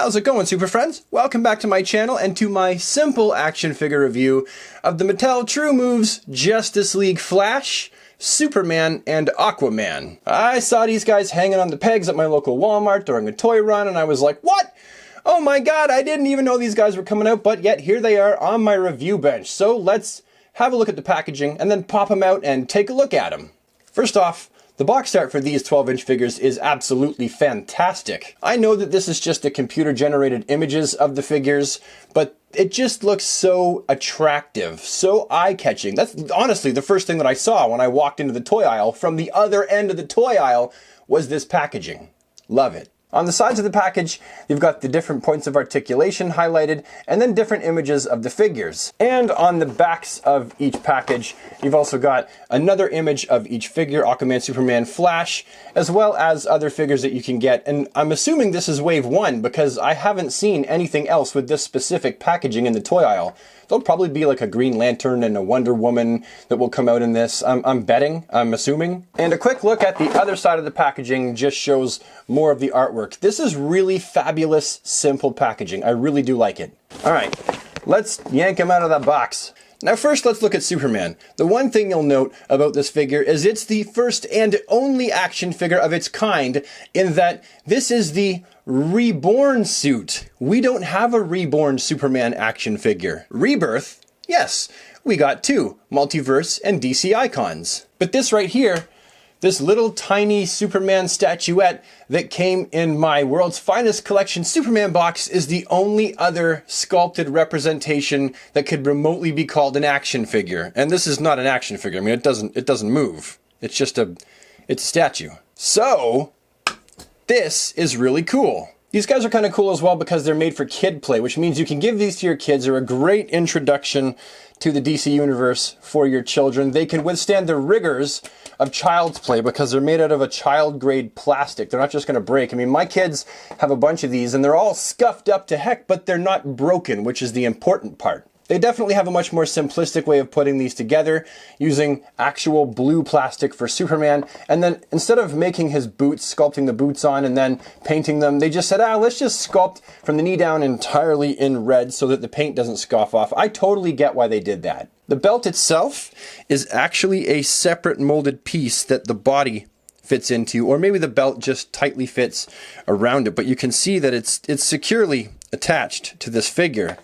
How's it going, super friends? Welcome back to my channel and to my simple action figure review of the Mattel True Moves Justice League Flash, Superman, and Aquaman. I saw these guys hanging on the pegs at my local Walmart during a toy run and I was like, what? Oh my god, I didn't even know these guys were coming out, but yet here they are on my review bench. So let's have a look at the packaging and then pop them out and take a look at them. First off, the box art for these 12-inch figures is absolutely fantastic. I know that this is just the computer-generated images of the figures, but it just looks so attractive, so eye-catching. That's honestly the first thing that I saw when I walked into the toy aisle. From the other end of the toy aisle was this packaging. Love it. On the sides of the package, you've got the different points of articulation highlighted, and then different images of the figures. And on the backs of each package, you've also got another image of each figure, Aquaman, Superman, Flash, as well as other figures that you can get. And I'm assuming this is wave 1, because I haven't seen anything else with this specific packaging in the toy aisle. There'll probably be like a Green Lantern and a Wonder Woman that will come out in this. I'm betting, I'm assuming. And a quick look at the other side of the packaging just shows more of the artwork. This is really fabulous, simple packaging. I really do like it. All right, let's yank him out of that box. Now first, let's look at Superman. The one thing you'll note about this figure is it's the first and only action figure of its kind in that this is the reborn suit. We don't have a reborn Superman action figure. Rebirth, yes, we got two, Multiverse and DC icons. But this right here, this little tiny Superman statuette that came in my World's Finest Collection Superman box is the only other sculpted representation that could remotely be called an action figure. And this is not an action figure. I mean, it doesn't move. It's just it's a statue. So this is really cool. These guys are kind of cool as well because they're made for kid play, which means you can give these to your kids. They're a great introduction to the DC universe for your children. They can withstand the rigors of child's play because they're made out of a child-grade plastic. They're not just going to break. I mean, my kids have a bunch of these and they're all scuffed up to heck, but they're not broken, which is the important part. They definitely have a much more simplistic way of putting these together, using actual blue plastic for Superman, and then instead of making his boots, sculpting the boots on and then painting them, they just said, let's just sculpt from the knee down entirely in red so that the paint doesn't scoff off. I totally get why they did that. The belt itself is actually a separate molded piece that the body fits into, or maybe the belt just tightly fits around it, but you can see that it's securely attached to this figure.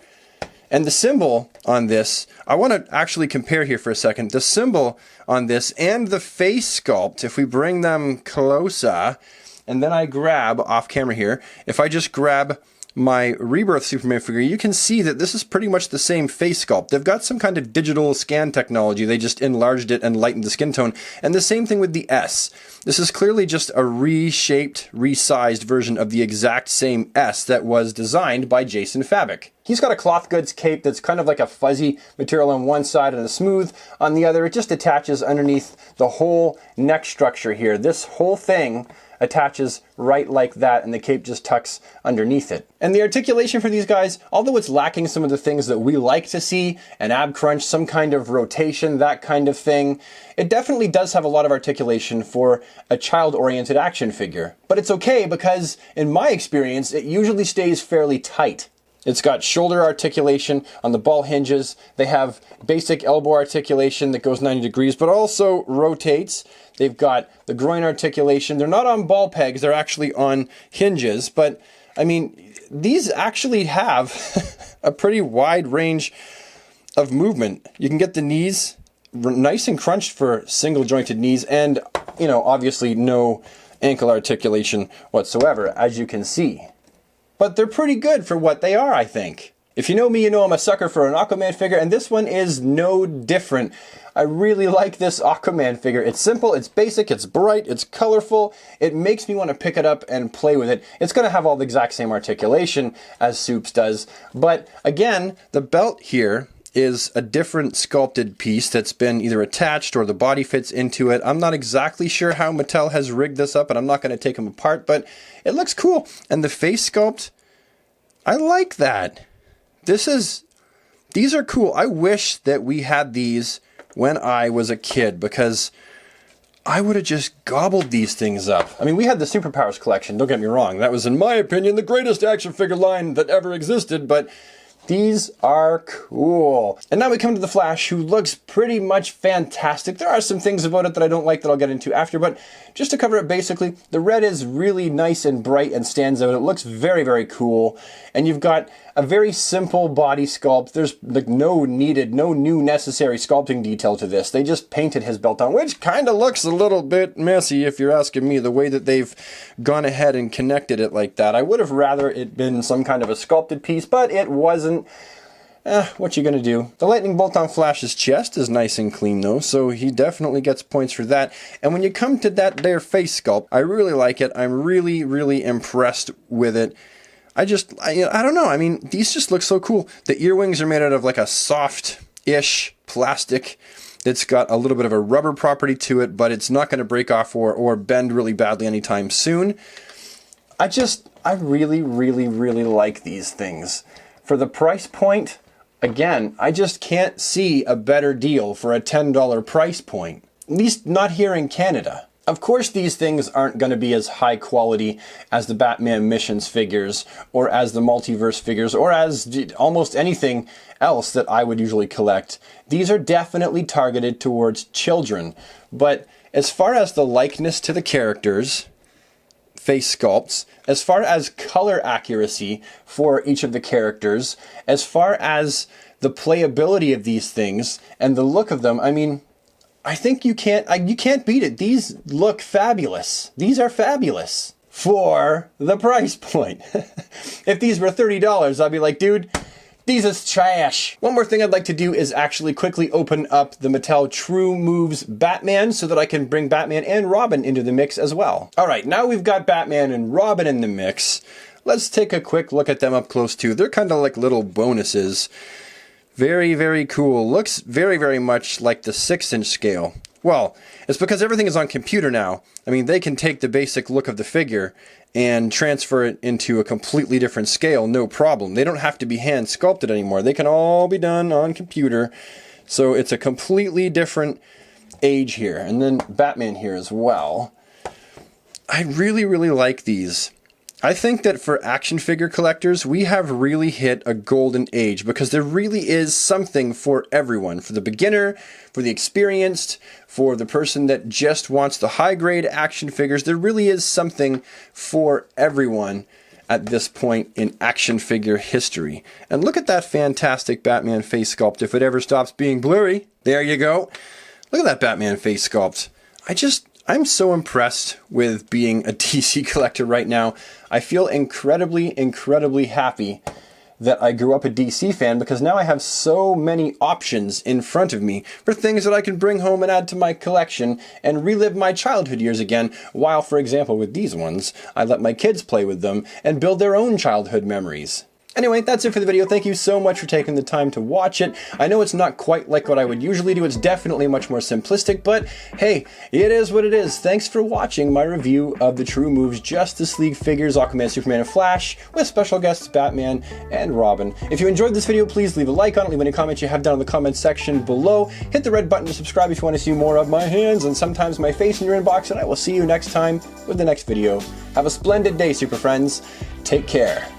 And the symbol on this, I want to actually compare here for a second. The symbol on this and the face sculpt, if we bring them closer, and then I grab, off camera here, if I just grab my Rebirth Superman figure, you can see that this is pretty much the same face sculpt. They've got some kind of digital scan technology. They just enlarged it and lightened the skin tone. And the same thing with the S. This is clearly just a reshaped, resized version of the exact same S that was designed by Jason Fabok. He's got a cloth goods cape that's kind of like a fuzzy material on one side and a smooth on the other. It just attaches underneath the whole neck structure here. This whole thing attaches right like that, and the cape just tucks underneath it. And the articulation for these guys, although it's lacking some of the things that we like to see, an ab crunch, some kind of rotation, that kind of thing, it definitely does have a lot of articulation for a child-oriented action figure. But it's okay because, in my experience, it usually stays fairly tight. It's got shoulder articulation on the ball hinges. They have basic elbow articulation that goes 90 degrees, but also rotates. They've got the groin articulation. They're not on ball pegs, they're actually on hinges. But, I mean, these actually have a pretty wide range of movement. You can get the knees nice and crunched for single jointed knees and, you know, obviously no ankle articulation whatsoever, as you can see. But they're pretty good for what they are, I think. If you know me, you know I'm a sucker for an Aquaman figure, and this one is no different. I really like this Aquaman figure. It's simple, it's basic, it's bright, it's colorful. It makes me want to pick it up and play with it. It's going to have all the exact same articulation as Supes does. But again, the belt here is a different sculpted piece that's been either attached or the body fits into it. I'm not exactly sure how Mattel has rigged this up, and I'm not going to take them apart, but it looks cool. And the face sculpt, I like that. These are cool. I wish that we had these when I was a kid because I would have just gobbled these things up. I mean, we had the Superpowers collection, don't get me wrong. That was, in my opinion, the greatest action figure line that ever existed, but these are cool. And now we come to the Flash, who looks pretty much fantastic. There are some things about it that I don't like that I'll get into after, but just to cover it basically, the red is really nice and bright and stands out. It looks very, very cool. And you've got a very simple body sculpt. There's like no new necessary sculpting detail to this. They just painted his belt on, which kind of looks a little bit messy if you're asking me, the way that they've gone ahead and connected it like that. I would have rather it been some kind of a sculpted piece, but it wasn't. What you gonna do? The lightning bolt on Flash's chest is nice and clean though, so he definitely gets points for that. And when you come to that there face sculpt, I really like it. I'm really, really impressed with it. I don't know. I mean, these just look so cool. The earwings are made out of like a soft-ish plastic that's got a little bit of a rubber property to it, but it's not going to break off or bend really badly anytime soon. I really, really, really like these things. For the price point, again, I just can't see a better deal for a $10 price point. At least not here in Canada. Of course, these things aren't going to be as high quality as the Batman Missions figures, or as the Multiverse figures, or as almost anything else that I would usually collect. These are definitely targeted towards children. But as far as the likeness to the characters, face sculpts, as far as color accuracy for each of the characters, as far as the playability of these things, and the look of them, I mean, I think you can't beat it. These look fabulous. These are fabulous for the price point. If these were $30, I'd be like, dude, these is trash. One more thing I'd like to do is actually quickly open up the Mattel True Moves Batman so that I can bring Batman and Robin into the mix as well. All right, now we've got Batman and Robin in the mix. Let's take a quick look at them up close too. They're kind of like little bonuses. Very, very cool. Looks very, very much like the 6-inch scale. Well, it's because everything is on computer now. I mean, they can take the basic look of the figure and transfer it into a completely different scale, no problem. They don't have to be hand sculpted anymore. They can all be done on computer. So it's a completely different age here. And then Batman here as well. I really, really like these. I think that for action figure collectors, we have really hit a golden age because there really is something for everyone. For the beginner, for the experienced, for the person that just wants the high-grade action figures, there really is something for everyone at this point in action figure history. And look at that fantastic Batman face sculpt if it ever stops being blurry. There you go. Look at that Batman face sculpt. I'm so impressed with being a DC collector right now. I feel incredibly, incredibly happy that I grew up a DC fan because now I have so many options in front of me for things that I can bring home and add to my collection and relive my childhood years again, while, for example, with these ones, I let my kids play with them and build their own childhood memories. Anyway, that's it for the video. Thank you so much for taking the time to watch it. I know it's not quite like what I would usually do. It's definitely much more simplistic, but hey, it is what it is. Thanks for watching my review of the True Moves Justice League figures, Aquaman, Superman, and Flash, with special guests Batman and Robin. If you enjoyed this video, please leave a like on it, leave any comments you have down in the comments section below. Hit the red button to subscribe if you want to see more of my hands and sometimes my face in your inbox, and I will see you next time with the next video. Have a splendid day, super friends. Take care.